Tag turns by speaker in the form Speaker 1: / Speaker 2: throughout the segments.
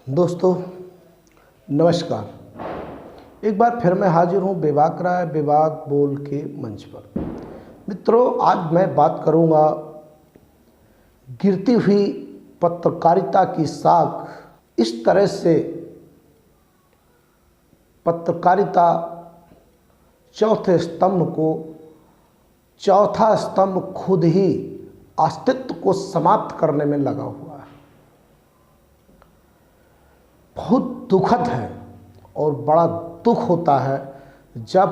Speaker 1: दोस्तों नमस्कार। एक बार फिर मैं हाजिर हूँ बेबाक राय बेबाक बोल के मंच पर। मित्रों, आज मैं बात करूँगा गिरती हुई पत्रकारिता की साख। इस तरह से पत्रकारिता चौथा स्तंभ खुद ही अस्तित्व को समाप्त करने में लगा हुआ है। बहुत दुखद है और बड़ा दुख होता है जब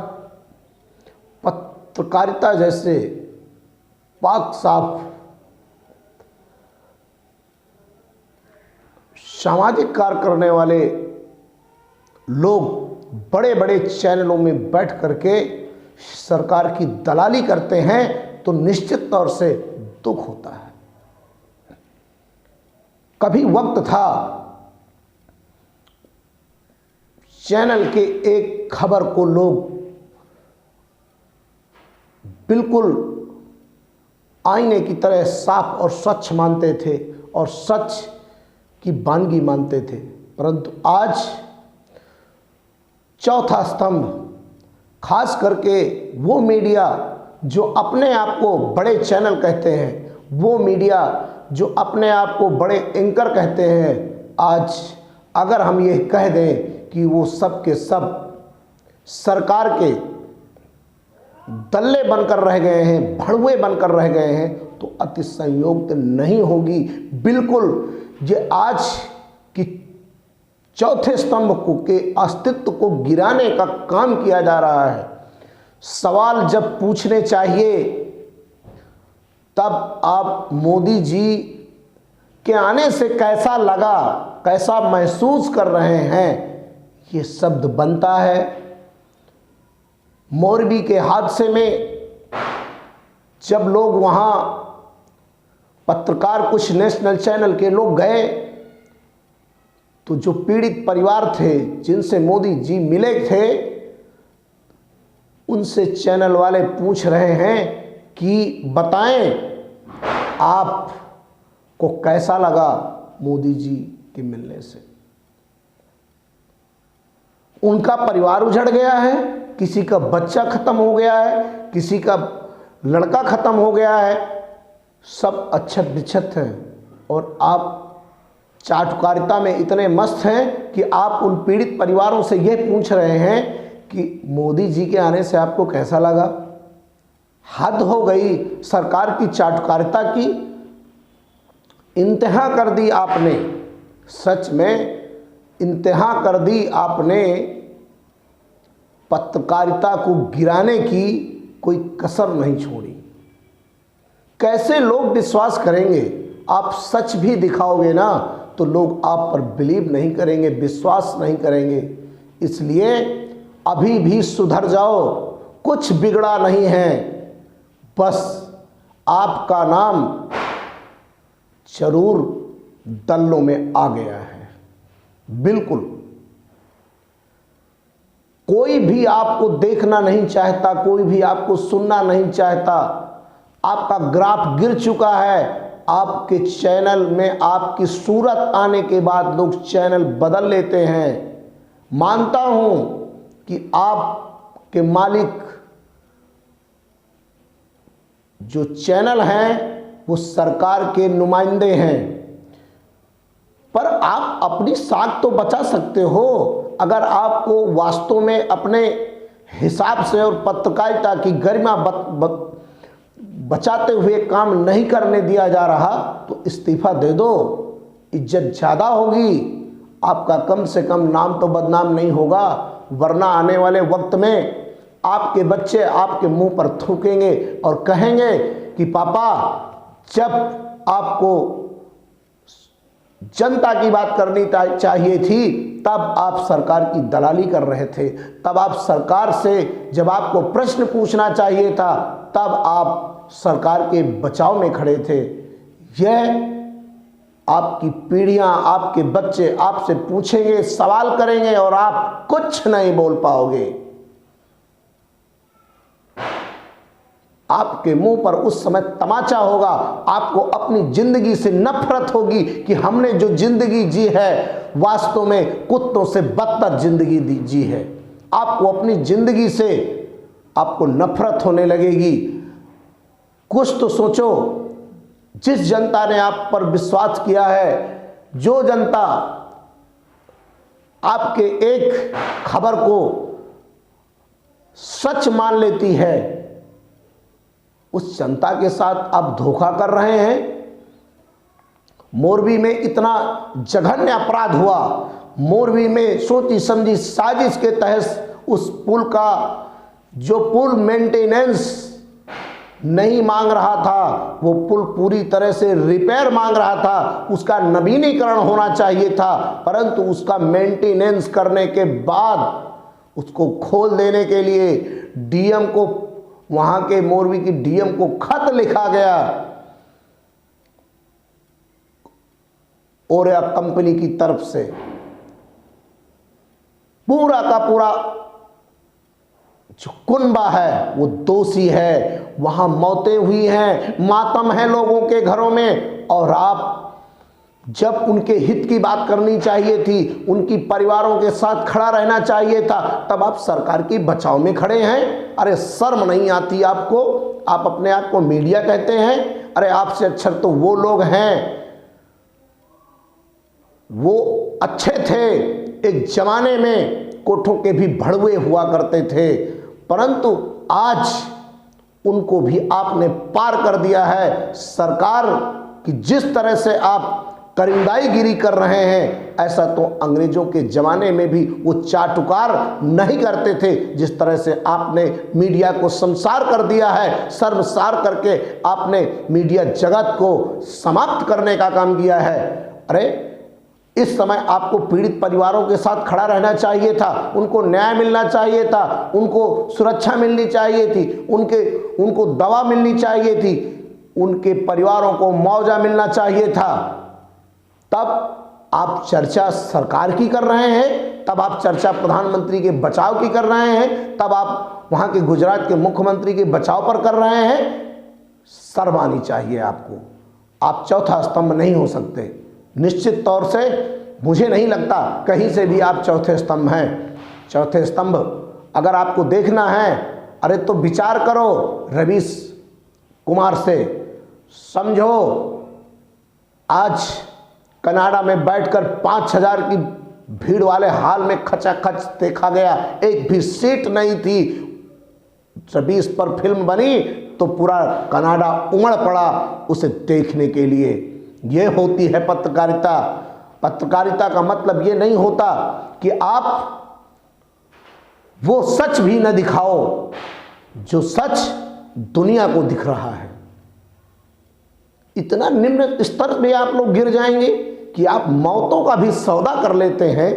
Speaker 1: पत्रकारिता जैसे पाक साफ सामाजिक कार्य करने वाले लोग बड़े बड़े चैनलों में बैठ करके सरकार की दलाली करते हैं तो निश्चित तौर से दुख होता है। कभी वक्त था चैनल के एक खबर को लोग बिल्कुल आईने की तरह साफ और स्वच्छ मानते थे और सच की वानगी मानते थे, परंतु आज चौथा स्तंभ, खास करके वो मीडिया जो अपने आप को बड़े चैनल कहते हैं, वो मीडिया जो अपने आप को बड़े एंकर कहते हैं, आज अगर हम ये कह दें कि वो सब के सब सरकार के दल्ले बनकर रह गए हैं, भड़वे बनकर रह गए हैं, तो अति संयोग नहीं होगी। बिल्कुल ये आज की चौथे स्तंभ के अस्तित्व को गिराने का काम किया जा रहा है। सवाल जब पूछने चाहिए तब आप मोदी जी के आने से कैसा लगा, कैसा महसूस कर रहे हैं, ये शब्द बनता है। मोरबी के हादसे में जब लोग वहाँ पत्रकार, कुछ नेशनल चैनल के लोग गए, तो जो पीड़ित परिवार थे जिनसे मोदी जी मिले थे, उनसे चैनल वाले पूछ रहे हैं कि बताएं आपको कैसा लगा मोदी जी के मिलने से। उनका परिवार उजड़ गया है, किसी का बच्चा खत्म हो गया है, किसी का लड़का खत्म हो गया है, सब अच्छत बिछत हैं, और आप चाटुकारिता में इतने मस्त हैं कि आप उन पीड़ित परिवारों से यह पूछ रहे हैं कि मोदी जी के आने से आपको कैसा लगा। हद हो गई सरकार की चाटुकारिता की, इंतहा कर दी आपने, सच में इंतहा कर दी आपने। पत्रकारिता को गिराने की कोई कसर नहीं छोड़ी। कैसे लोग विश्वास करेंगे? आप सच भी दिखाओगे ना तो लोग आप पर बिलीव नहीं करेंगे, विश्वास नहीं करेंगे। इसलिए अभी भी सुधर जाओ, कुछ बिगड़ा नहीं है, बस आपका नाम जरूर दल्लों में आ गया है। बिल्कुल कोई भी आपको देखना नहीं चाहता, कोई भी आपको सुनना नहीं चाहता। आपका ग्राफ गिर चुका है। आपके चैनल में आपकी सूरत आने के बाद लोग चैनल बदल लेते हैं। मानता हूं कि आपके मालिक जो चैनल हैं वो सरकार के नुमाइंदे हैं, पर आप अपनी साख तो बचा सकते हो। अगर आपको वास्तव में अपने हिसाब से और पत्रकारिता की गरिमा बचाते हुए काम नहीं करने दिया जा रहा तो इस्तीफा दे दो, इज्जत ज़्यादा होगी, आपका कम से कम नाम तो बदनाम नहीं होगा। वरना आने वाले वक्त में आपके बच्चे आपके मुंह पर थूकेंगे और कहेंगे कि पापा, जब आपको जनता की बात करनी चाहिए थी तब आप सरकार की दलाली कर रहे थे, तब आप सरकार से जब आपको प्रश्न पूछना चाहिए था तब आप सरकार के बचाव में खड़े थे। यह आपकी पीढ़ियां, आपके बच्चे आपसे पूछेंगे, सवाल करेंगे और आप कुछ नहीं बोल पाओगे। आपके मुंह पर उस समय तमाचा होगा। आपको अपनी जिंदगी से नफरत होगी कि हमने जो जिंदगी जी है वास्तव में कुत्तों से बदतर जिंदगी जी है। आपको अपनी जिंदगी से आपको नफरत होने लगेगी। कुछ तो सोचो, जिस जनता ने आप पर विश्वास किया है, जो जनता आपके एक खबर को सच मान लेती है, उस जनता के साथ आप धोखा कर रहे हैं। मोरबी में इतना जघन्य अपराध हुआ, मोरबी में सोची समझी साजिश के तहत उस पुल का जो पुल मेंटेनेंस नहीं मांग रहा था, वो पुल पूरी तरह से रिपेयर मांग रहा था, उसका नवीनीकरण होना चाहिए था, परंतु उसका मेंटेनेंस करने के बाद उसको खोल देने के लिए डीएम को, वहां के मोरबी की डीएम को खत लिखा गया ओरेया कंपनी की तरफ से। पूरा का पूरा जो कुनबा है वो दोषी है, वहां मौतें हुई हैं, मातम है लोगों के घरों में, और आप जब उनके हित की बात करनी चाहिए थी, उनकी परिवारों के साथ खड़ा रहना चाहिए था, तब आप सरकार की बचाव में खड़े हैं। अरे शर्म नहीं आती आपको? आप अपने आप को मीडिया कहते हैं। अरे आपसे अक्षर तो वो लोग हैं, वो अच्छे थे, एक जमाने में कोठों के भी भड़वे हुआ करते थे, परंतु आज उनको भी आपने पार कर दिया है। सरकार की जिस तरह से आप करिंदाईगिरी कर रहे हैं, ऐसा तो अंग्रेजों के ज़माने में भी वो चाटुकार नहीं करते थे। जिस तरह से आपने मीडिया को संसार कर दिया है, सर्वसार करके आपने मीडिया जगत को समाप्त करने का काम किया है। अरे इस समय आपको पीड़ित परिवारों के साथ खड़ा रहना चाहिए था, उनको न्याय मिलना चाहिए था, उनको सुरक्षा मिलनी चाहिए थी, उनको दवा मिलनी चाहिए थी, उनके परिवारों को मुआवजा मिलना चाहिए था। तब आप चर्चा सरकार की कर रहे हैं, तब आप चर्चा प्रधानमंत्री के बचाव की कर रहे हैं, तब आप वहां के गुजरात के मुख्यमंत्री के बचाव पर कर रहे हैं। शर्म आनी चाहिए आपको। आप चौथा स्तंभ नहीं हो सकते। निश्चित तौर से मुझे नहीं लगता कहीं से भी आप चौथे स्तंभ हैं। चौथे स्तंभ अगर आपको देखना है, अरे तो विचार करो रवीश कुमार से। समझो आज कनाडा में बैठकर 5000 की भीड़ वाले हाल में खचाखच देखा गया, एक भी सीट नहीं थी। रवीश पर फिल्म बनी तो पूरा कनाडा उमड़ पड़ा उसे देखने के लिए। ये होती है पत्रकारिता। पत्रकारिता का मतलब ये नहीं होता कि आप वो सच भी न दिखाओ जो सच दुनिया को दिख रहा है। इतना निम्न स्तर पे आप लोग गिर जाएंगे कि आप मौतों का भी सौदा कर लेते हैं,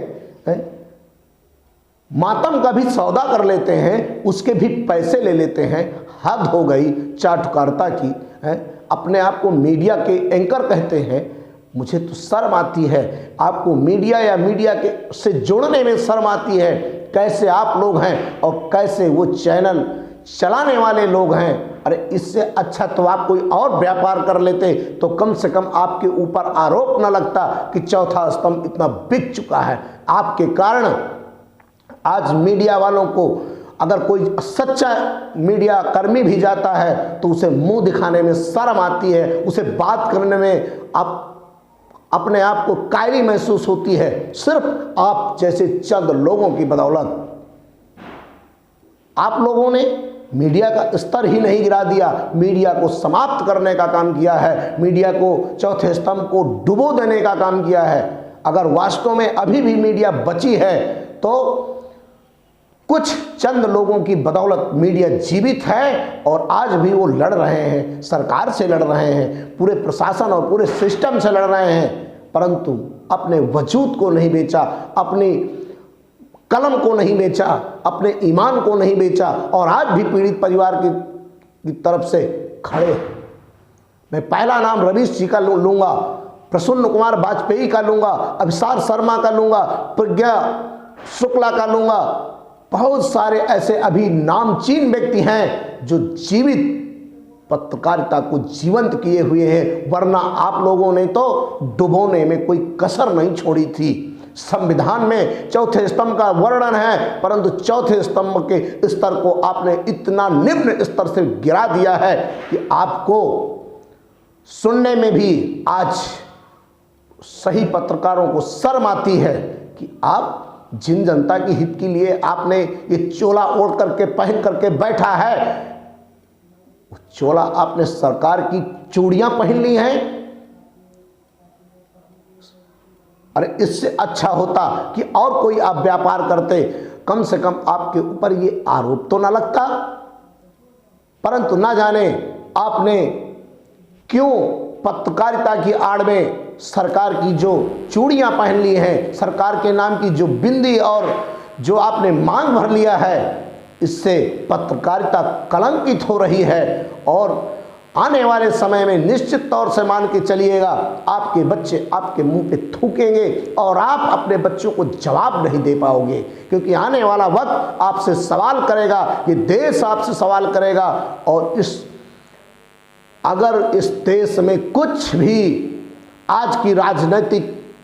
Speaker 1: मातम का भी सौदा कर लेते हैं, उसके भी पैसे ले लेते हैं। हद हो गई चाटुकारिता की है। अपने आप को मीडिया के एंकर कहते हैं। मुझे तो शर्म आती है। आपको मीडिया या मीडिया के से जोड़ने में शर्म आती है। कैसे आप लोग हैं और कैसे वो चैनल चलाने वाले लोग हैं। अरे इससे अच्छा तो आप कोई और व्यापार कर लेते तो कम से कम आपके ऊपर आरोप न लगता कि चौथा स्तंभ इतना बिक चुका है। आपके कारण आज मीडिया वालों को, अगर कोई सच्चा मीडिया कर्मी भी जाता है तो उसे मुंह दिखाने में शर्म आती है, उसे बात करने में आप अपने आप को कायली महसूस होती है, सिर्फ आप जैसे चंद लोगों की बदौलत। आप लोगों ने मीडिया का स्तर ही नहीं गिरा दिया, मीडिया को समाप्त करने का काम किया है, मीडिया को चौथे स्तंभ को डुबो देने का काम किया है। अगर वास्तव में अभी भी मीडिया बची है तो कुछ चंद लोगों की बदौलत मीडिया जीवित है और आज भी वो लड़ रहे हैं, सरकार से लड़ रहे हैं, पूरे प्रशासन और पूरे सिस्टम से लड़ रहे हैं, परंतु अपने वजूद को नहीं बेचा, अपनी कलम को नहीं बेचा, अपने ईमान को नहीं बेचा और आज भी पीड़ित परिवार की तरफ से खड़े। मैं पहला नाम रवीश जी का लूँगा, प्रसन्न कुमार वाजपेयी का लूँगा, अभिसार शर्मा का लूँगा, प्रज्ञा शुक्ला का लूँगा। बहुत सारे ऐसे अभी नामचीन व्यक्ति हैं जो जीवित पत्रकारिता को जीवंत किए हुए हैं, वरना आप लोगों ने तो डुबोने में कोई कसर नहीं छोड़ी थी। संविधान में चौथे स्तंभ का वर्णन है, परंतु चौथे स्तंभ के स्तर को आपने इतना निम्न स्तर से गिरा दिया है कि आपको सुनने में भी आज सही पत्रकारों को शर्म आती है कि आप जिन जनता के हित के लिए आपने ये चोला ओढ़ करके पहन करके बैठा है, वो चोला आपने सरकार की चूड़ियां पहन ली हैं। अरे इससे अच्छा होता कि और कोई आप व्यापार करते, कम से कम आपके ऊपर ये आरोप तो ना लगता। परंतु ना जाने आपने क्यों पत्रकारिता की आड़ में सरकार की जो चूड़ियां पहन ली हैं, सरकार के नाम की जो बिंदी और जो आपने मांग भर लिया है, इससे पत्रकारिता कलंकित हो रही है। और आने वाले समय में निश्चित तौर से मान के चलिएगा, आपके बच्चे आपके मुंह पे थूकेंगे और आप अपने बच्चों को जवाब नहीं दे पाओगे, क्योंकि आने वाला वक्त आपसे सवाल करेगा, ये देश आपसे सवाल करेगा। और अगर इस देश में कुछ भी आज की राजनीतिक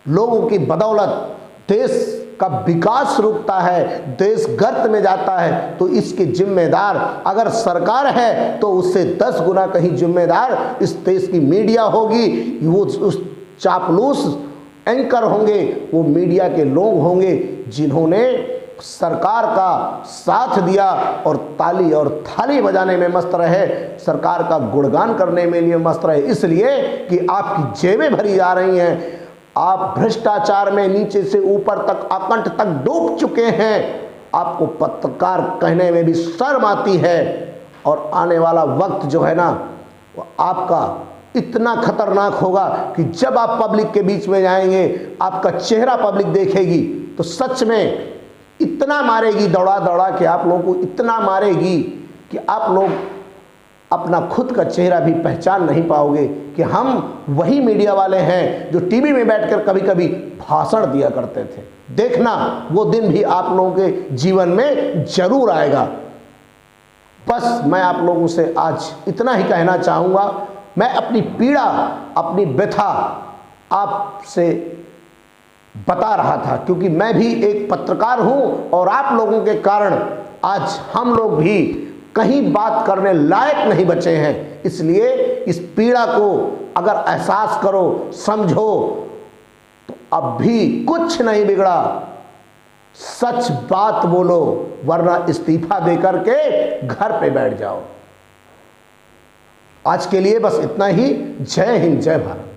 Speaker 1: लोगों की बदौलत देश का विकास रुकता है, देश गर्त में जाता है, तो इसके जिम्मेदार अगर सरकार है तो उससे 10 गुना कहीं जिम्मेदार इस देश की मीडिया होगी। वो उस चापलूस एंकर होंगे, वो मीडिया के लोग होंगे जिन्होंने सरकार का साथ दिया और ताली और थाली बजाने में मस्त रहे, सरकार का गुणगान करने में लिए मस्त रहे, इसलिए कि आपकी जेबें भरी जा रही हैं। आप भ्रष्टाचार में नीचे से ऊपर तक अकंठ तक डूब चुके हैं। आपको पत्रकार कहने में भी शर्म आती है। और आने वाला वक्त जो है ना, वो आपका इतना खतरनाक होगा कि जब आप पब्लिक के बीच में जाएंगे, आपका चेहरा पब्लिक देखेगी तो सच में इतना मारेगी, दौड़ा दौड़ा के आप लोगों को इतना मारेगी कि आप लोग अपना खुद का चेहरा भी पहचान नहीं पाओगे कि हम वही मीडिया वाले हैं जो टीवी में बैठकर कभी कभी भाषण दिया करते थे। देखना वो दिन भी आप लोगों के जीवन में जरूर आएगा। बस मैं आप लोगों से आज इतना ही कहना चाहूँगा। मैं अपनी पीड़ा, अपनी व्यथा आपसे बता रहा था, क्योंकि मैं भी एक पत्रकार हूँ और आप लोगों के कारण आज हम लोग भी कहीं बात करने लायक नहीं बचे हैं। इसलिए इस पीड़ा को अगर एहसास करो, समझो, तो अब भी कुछ नहीं बिगड़ा। सच बात बोलो, वरना इस्तीफा देकर के घर पे बैठ जाओ। आज के लिए बस इतना ही। जय हिंद, जय भारत।